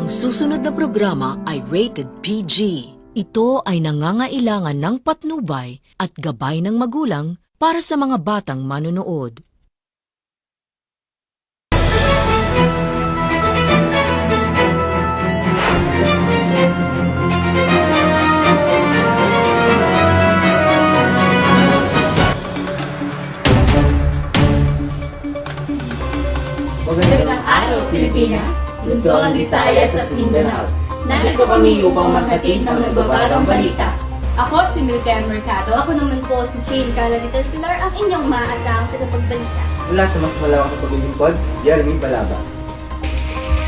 Ang susunod na programa ay rated PG. Ito ay nangangailangan ng patnubay at gabay ng magulang para sa mga batang manonood. Magandang araw, Pilipinas, Luzon, Visayas at Mindanao. Narito kami upang maghatid ng nagbabalong balita. Ako si Milka Mercado. Ako naman po si Jane Carla Pilar, ang inyong maaasahang tagapagbalita. Mula sa mas malawak na paglilingkod, Jeremy Balaba.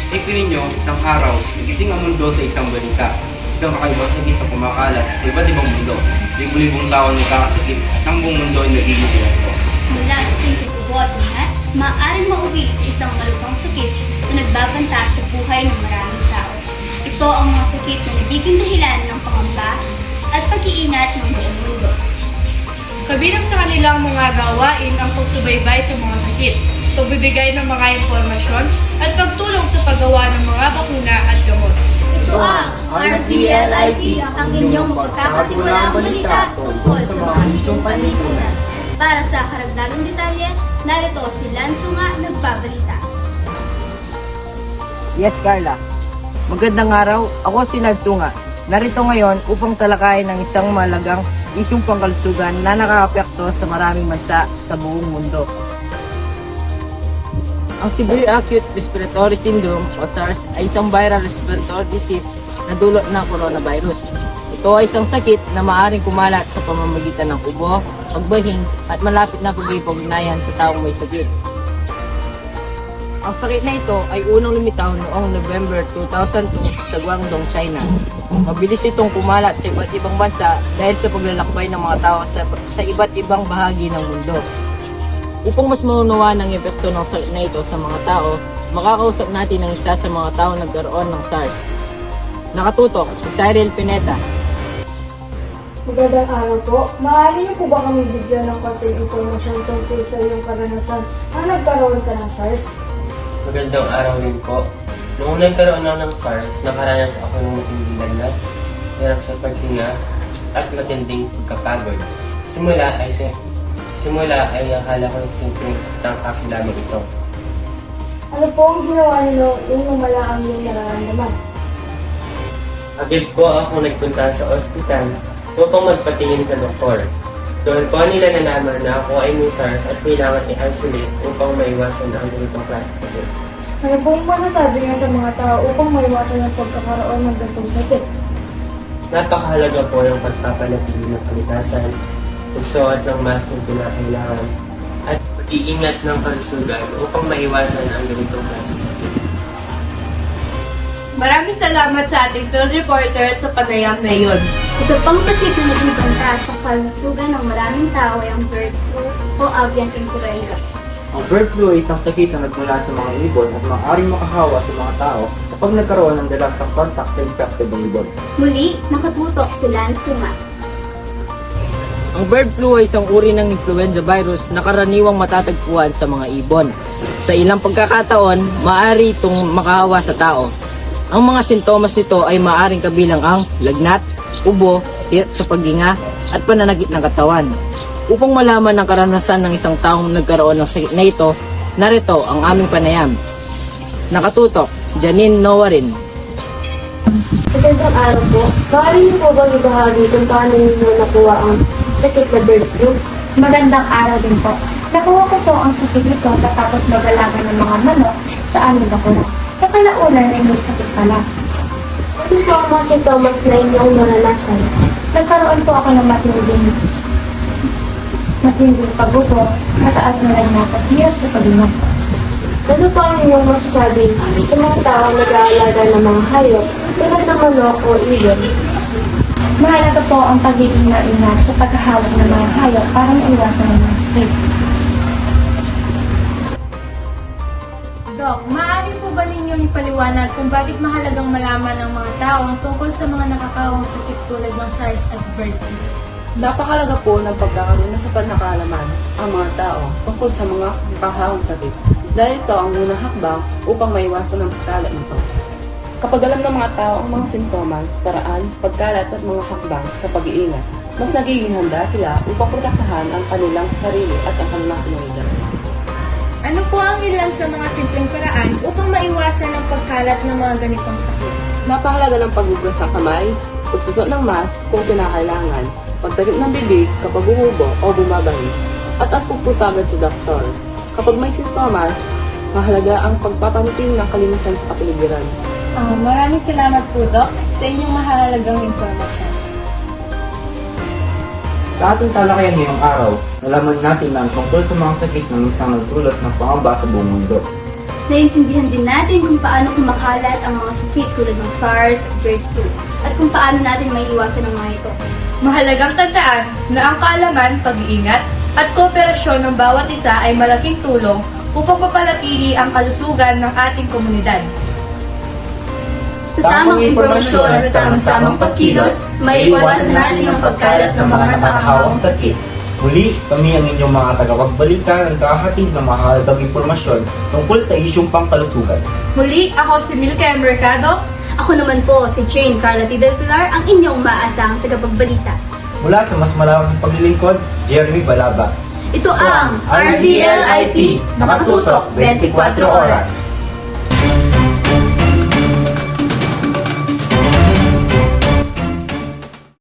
Isipin ninyo, isang araw, nagising ang mundo sa isang balita. Isang kakaibang sakit na kumakalat sa iba't ibang mundo. Libo-libong tao nagkakasakit at ang buong mundo ay nagiging ito. Mula sa isip ubot na maaaring mauwi sa isang malubhang sakit na nagbabanta sa buhay ng maraming tao. Ito ang mga sakit na nagiging dahilan ng pangamba at pag-iingat ng buong mundo. Kabilang sa kanilang mga gawain ang pagsubaybay sa mga sakit, pagbibigay ng mga impormasyon, at pagtulong sa paggawa ng mga bakuna at gamot. Ito ang RCLIT, ang inyong magkakatiwalaang balita tungkol sa mga isyong panlipunan. Para sa karagdagang detalye, narito si Lanzo nga nagbabalita. Yes, Carla. Magandang araw. Ako si Lansunga. Narito ngayon upang talakayin ng isang malagang isyong pangkalusugan na nakakaapekto sa maraming bansa sa buong mundo. Ang Severe Acute Respiratory Syndrome o SARS ay isang viral respiratory disease na dulot ng coronavirus. Ito ay isang sakit na maaaring kumalat sa pamamagitan ng ubo, pagbahing at malapit na pagkipag-ugnayan sa taong may sakit. Ang sakit na ito ay unang lumitaw noong November 2002 sa Guangdong, China. Mabilis itong kumalat sa iba't ibang bansa dahil sa paglalakbay ng mga tao sa iba't ibang bahagi ng mundo. Upang mas maunawaan ang epekto ng sakit na ito sa mga tao, makakausap natin ang isa sa mga tao nagkaroon ng SARS. Nakatutok si Cyril Pineta. Magandang araw po. Maaari niyo po ba kami bigyan ng konting impormasyon tungkol sa iyong karanasan na nagkaroon ka ng SARS? Magandang araw din po. Noong nagkaroon ako ng SARS, nakaranas ako ng matinding lagnat, hirap sa paghinga, at matinding pagkapagod. Simula ay akala ko simpleng tangkap lamang ito. Ano po ang ginawa niyo nung lumala ang iyong nararamdaman? Agad po ako nagpunta sa ospital upang magpatingin sa doktor. Doon po nila nalaman na ako ay may SARS at kailangan i-isolate upang maiwasan ang ganitong klase ng sakit. Ano po ang masasabi niyo sa mga tao upang maiwasan ang pagkakaroon ng ganitong sakit? Napakahalaga po yung pagpapanatili ng kalikasan, pagsuot ng mask kung kinakailangan, at pag-iingat ng kalusugan upang maiwasan ang ganitong klase ng sakit. Maraming salamat sa ating field reporter at sa panayam na iyon. Isa pang sakit na nagbibanta sa kalusugan ng maraming tao ay ang bird flu o avian influenza. Ang bird flu ay isang sakit na nagmula sa mga ibon at maaaring makahawa sa mga tao kapag nagkaroon ng direktang contact sa infected ng ibon. Muli, nakatutok si Lanzo nga. Ang bird flu ay isang uri ng influenza virus na karaniwang matatagpuan sa mga ibon. Sa ilang pagkakataon, maaari itong makahawa sa tao. Ang mga sintomas nito ay maaaring kabilang ang lagnat, ubo, hirap sa paghinga, at pananakit ng katawan. Upang malaman ang karanasan ng isang taong nagkaroon ng sakit na ito, narito ang aming panayam. Nakatutok, Janine Nowarin. Magandang araw po. Maaari niyo po bang ibahagi kung paano niyo nakuha ang sakit na bird flu? Magandang araw din po. Nakuha ko po ang sakit nito katapos magalaga ng mga manok sa aming bakuna. Sa kalaunan ay may sakit pala. Ano po ang mga sintomas na inyong naranasan? Nagkaroon po ako ng matinding pagbubo, mataas na lagnat at hirap sa paghinga. Ano po ang inyong masasabi sa mga tao na nag-aalaga ng mga hayop tulad ng manok o ibon? Mahalaga po ang pagiging maingat sa paghahawak ng mga hayop para maiwasan ang mga sakit. Dok, maaari po ba ninyong ipaliwanag kung bakit mahalagang malaman ng mga tao tungkol sa mga nakakawang sakit tulad ng SARS at bird flu? Napakalaga po ng pagkakaroon ng sapat na kaalaman ang mga tao tungkol sa mga nakakawang sakit dahil ito ang unang hakbang upang maiwasan ang pagkalat nito. Kapag alam ng mga tao ang mga sintomas, paraan, pagkalat at mga hakbang sa pag-iingat, mas nagiging handa sila upang protektahan ang kanilang sarili at ang kanilang komunidad. Ano po ang ilan sa mga simpleng paraan upang maiwasan ang pagkalat ng mga ganitong sakit? Napakahalaga ng paghugas ng kamay, pagsusot ng mask kung kinakailangan, pagtakip ng bibig kapag umubo o bumabahi, at ang pagpunta agad sa doktor. Kapag may sintomas, mahalaga ang pagpapanitin ng kalinisan sa kapaligiran. Maraming salamat po, Doc, sa inyong mahalagang impormasyon. Sa ating talakayan ngayong araw, nalaman natin na ang tungkol sa mga sakit ng isang nagdulot ng pangamba sa buong mundo. Naintindihan din natin kung paano kumakalat ang mga sakit tulad ng SARS at bird flu, at kung paano natin maiiwasan ang mga ito. Mahalagang tandaan na ang kaalaman, pag-iingat, at kooperasyon ng bawat isa ay malaking tulong upang mapanatili ang kalusugan ng ating komunidad. Sa tamang impormasyon at samang-samang pagkilos, maiiwasan natin ang pagkalat ng mga nakakahawang sakit. Muli, kami ang inyong mga tagapagbalita na naghahatid ng mahalagang impormasyon tungkol sa isyong pangkalusugan. Muli, ako si Milka Mercado. Ako naman po, si Jane Carla T. Del Pilar, ang inyong maasahang tagapagbalita. Mula sa mas malawak na paglilingkod, Jeremy Balaba. Ito ang RZLIP, nakatutok 24 oras.